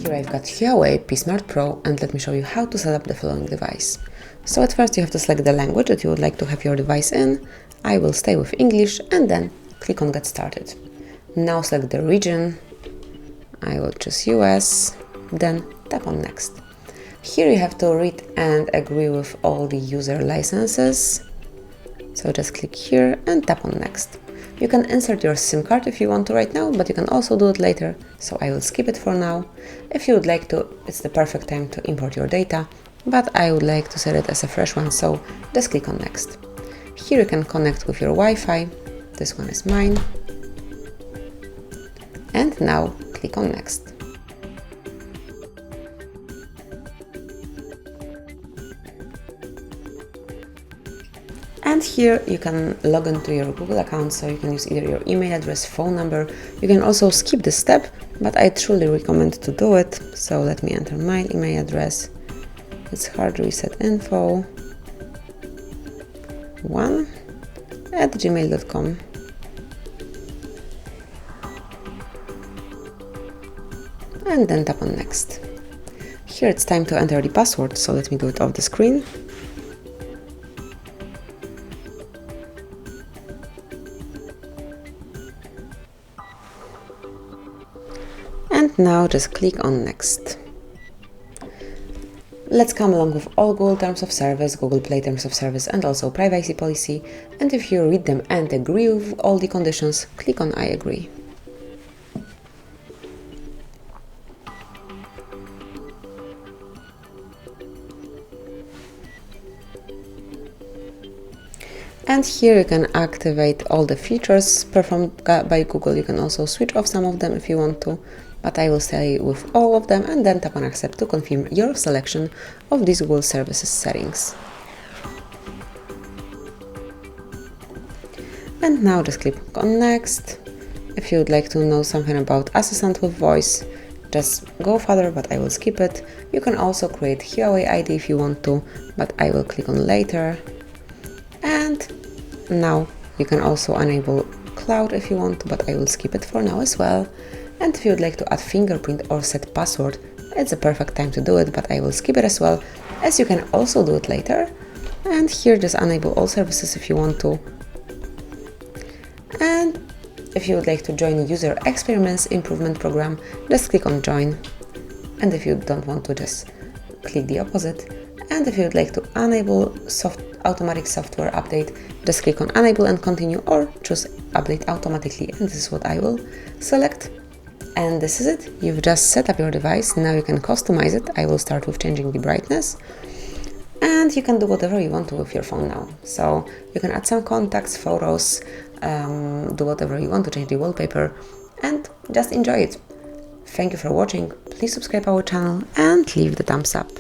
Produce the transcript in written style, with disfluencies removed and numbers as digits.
Here I've got HUAWEI P Smart Pro, and let me show you how to set up the following device. So at first you have to select the language that you would like to have your device in. I will stay with English and then click on Get Started. Now select the region. I will choose US, then tap on Next. Here you have to read and agree with all the user licenses. So just click here and tap on Next. You can insert your SIM card if you want to right now, but you can also do it later, so I will skip it for now. If you would like to, it's the perfect time to import your data, but I would like to set it as a fresh one, so just click on Next. Here you can connect with your Wi-Fi. This one is mine. And now click on Next. And here you can log into your Google account, so you can use either your email address, phone number. You can also skip this step, but I truly recommend to do it. So let me enter my email address. It's HardReset.Info 1@gmail.com. And then tap on Next. Here it's time to enter the password, so let me do it off the screen. And now just click on Next. Let's come along with all Google Terms of Service, Google Play Terms of Service, and also privacy policy. And if you read them and agree with all the conditions, click on I agree. And here you can activate all the features performed by Google. You can also switch off some of them if you want to, but I will stay with all of them and then tap on Accept to confirm your selection of these Google Services settings. And now just click on Next. If you would like to know something about Assistant with Voice, just go further, but I will skip it. You can also create HUAWEI ID if you want to, but I will click on Later. And now you can also enable Cloud if you want to, but I will skip it for now as well. And if you would like to add fingerprint or set password, it's a perfect time to do it, but I will skip it as well, as you can also do it later. And here just enable all services if you want to. And if you would like to join a user experiments improvement program, just click on Join. And if you don't want to, just click the opposite. And if you would like to enable automatic software update, just click on Enable and Continue, or choose Update Automatically, and this is what I will select. And this is it. You've just set up your device. Now you can customize it. I will start with changing the brightness. And you can do whatever you want to with your phone now. So you can add some contacts, photos, do whatever you want to, change the wallpaper, and just enjoy it. Thank you for watching. Please subscribe our channel and leave the thumbs up.